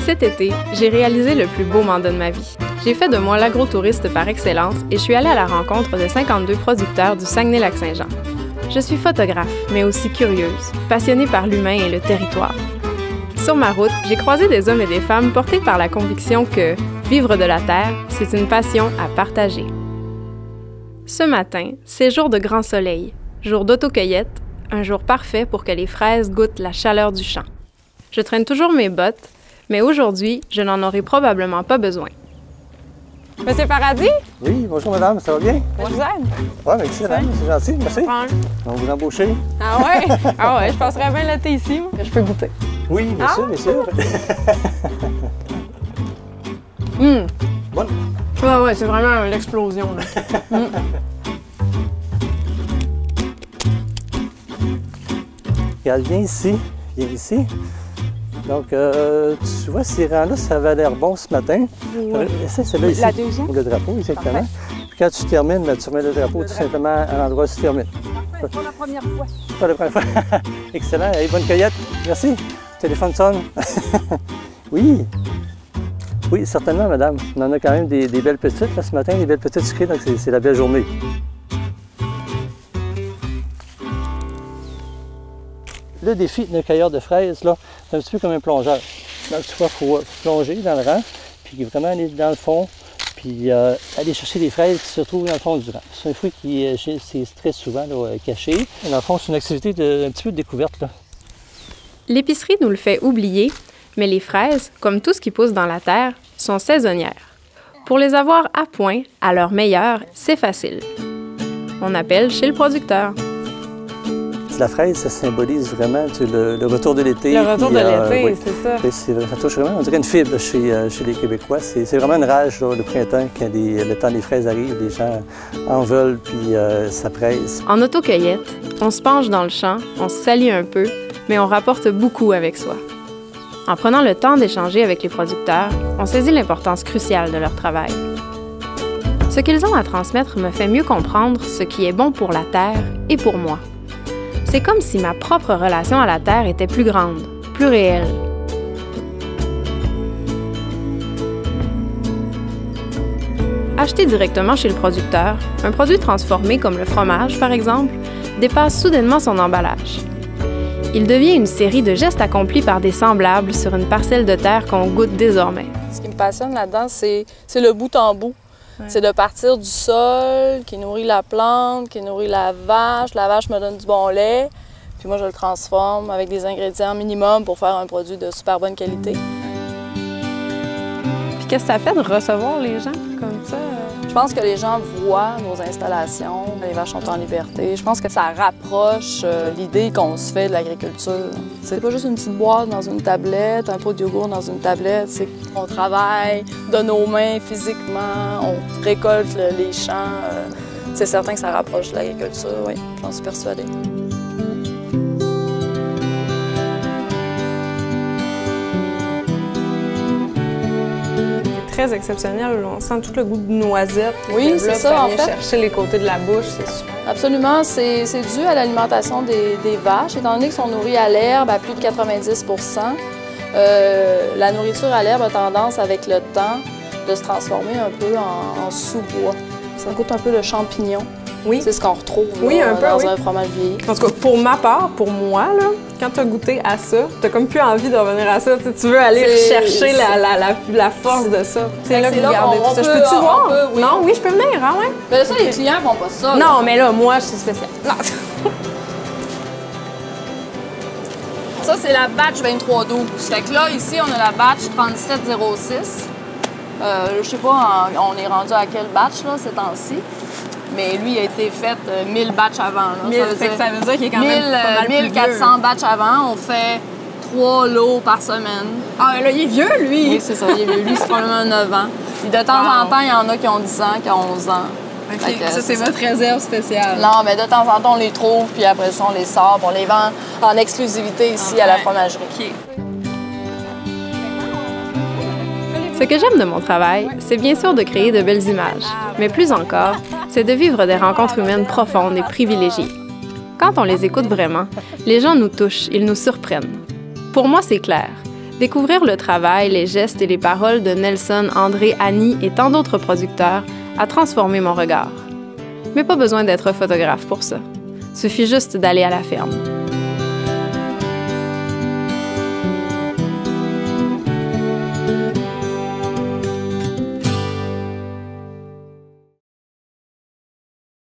Cet été, j'ai réalisé le plus beau mandat de ma vie. J'ai fait de moi l'agrotouriste par excellence et je suis allée à la rencontre de 52 producteurs du Saguenay-Lac-Saint-Jean. Je suis photographe, mais aussi curieuse, passionnée par l'humain et le territoire. Sur ma route, j'ai croisé des hommes et des femmes portés par la conviction que vivre de la terre, c'est une passion à partager. Ce matin, c'est jour de grand soleil, jour d'autocueillette, un jour parfait pour que les fraises goûtent la chaleur du champ. Je traîne toujours mes bottes, mais aujourd'hui, je n'en aurai probablement pas besoin. Monsieur Paradis? Oui, bonjour madame, ça va bien? Je vous aide. Oui, mais excellent, c'est gentil, merci. Ouais. On vous embaucher? Ah ouais? Ah ouais, je passerais bien l'été ici. Je peux goûter. Oui, bien sûr, bien sûr. Bonne. Ouais, c'est vraiment l'explosion, là. Regarde, viens ici, viens ici. Donc, tu vois, ces rangs-là, ça avait l'air bon ce matin. Oui. C'est là ici. La deuxième? Le drapeau, exactement. Parfait. Puis quand tu termines, ben, tu remets le drapeau tout simplement à l'endroit où tu termines. Pas la première fois. Pas la première fois. Excellent. Allez, bonne cueillette. Merci. Le téléphone sonne. Oui. Oui, certainement, madame. On en a quand même des belles petites là, ce matin, des belles petites sucrées, donc c'est la belle journée. Le défi d'un cueilleur de fraises, là, c'est un petit peu comme un plongeur. Donc, tu vois, il faut plonger dans le rang, puis vraiment aller dans le fond, puis aller chercher les fraises qui se trouvent dans le fond du rang. C'est un fruit qui est très souvent là, caché. Dans le fond, c'est une activité un petit peu de découverte, là. L'épicerie nous le fait oublier, mais les fraises, comme tout ce qui pousse dans la terre, sont saisonnières. Pour les avoir à point, à leur meilleur, c'est facile. On appelle chez le producteur. La fraise, ça symbolise vraiment le retour de l'été. Le retour de l'été, oui. c'est ça. Ça touche vraiment, on dirait une fibre chez les Québécois. C'est vraiment une rage, là, le printemps, quand le temps des fraises arrive, les gens en veulent, puis ça presse. En autocueillette, on se penche dans le champ, on se salit un peu, mais on rapporte beaucoup avec soi. En prenant le temps d'échanger avec les producteurs, on saisit l'importance cruciale de leur travail. Ce qu'ils ont à transmettre me fait mieux comprendre ce qui est bon pour la terre et pour moi. C'est comme si ma propre relation à la terre était plus grande, plus réelle. Acheter directement chez le producteur, un produit transformé comme le fromage, par exemple, dépasse soudainement son emballage. Il devient une série de gestes accomplis par des semblables sur une parcelle de terre qu'on goûte désormais. Ce qui me passionne là-dedans, c'est le bout en bout. Ouais. C'est de partir du sol qui nourrit la plante, qui nourrit la vache me donne du bon lait, puis moi je le transforme avec des ingrédients minimum pour faire un produit de super bonne qualité. Puis qu'est-ce que ça fait de recevoir les gens comme ça? Je pense que les gens voient nos installations, les vaches sont en liberté. Je pense que ça rapproche l'idée qu'on se fait de l'agriculture. C'est pas juste une petite boîte dans une tablette, un pot de yogourt dans une tablette. C'est qu'on travaille de nos mains physiquement, on récolte les champs. C'est certain que ça rapproche de l'agriculture, oui, j'en suis persuadée. Très exceptionnel. On sent tout le goût de noisette. Oui, c'est ça, en fait. Chercher les côtés de la bouche, c'est super. Absolument. C'est dû à l'alimentation des vaches. Étant donné qu'ils sont nourris à l'herbe à plus de 90 la nourriture à l'herbe a tendance, avec le temps, de se transformer un peu en sous-bois. Ça goûte un peu le champignon. Oui. C'est ce qu'on retrouve dans un fromage vieilli. En tout cas, pour ma part, pour moi, là, quand tu as goûté à ça, tu n'as comme plus envie de revenir à ça. Tu veux aller chercher la force de ça. C'est là que vous gardez tout ça. Je peux-tu voir? Oui. Non, oui, je peux venir, hein, ouais? Mais ça, les clients font pas ça. Non, mais là, moi, je suis spéciale. Non. Ça, c'est la batch 2312. Fait que là, ici, on a la batch 3706. Je sais pas, on est rendu à quel batch, là, ces temps-ci. Mais lui, il a été fait 1000 batchs avant. Là. Ça veut dire qu'il est quand même pas mal 1400 batchs avant. On fait 3 lots par semaine. Ah, là, il est vieux, lui! Oui, c'est ça, il est vieux. Lui, c'est probablement 9 ans. Puis de temps en temps, il y en a qui ont 10 ans, qui ont 11 ans. Okay. Ça, c'est votre réserve spéciale. Non, mais de temps en temps, on les trouve, puis après ça, on les sort. On les vend en exclusivité ici à la fromagerie. Okay. Ce que j'aime de mon travail, c'est bien sûr de créer de belles images, mais plus encore, c'est de vivre des rencontres humaines profondes et privilégiées. Quand on les écoute vraiment, les gens nous touchent, ils nous surprennent. Pour moi, c'est clair. Découvrir le travail, les gestes et les paroles de Nelson, André, Annie et tant d'autres producteurs a transformé mon regard. Mais pas besoin d'être photographe pour ça. Suffit juste d'aller à la ferme.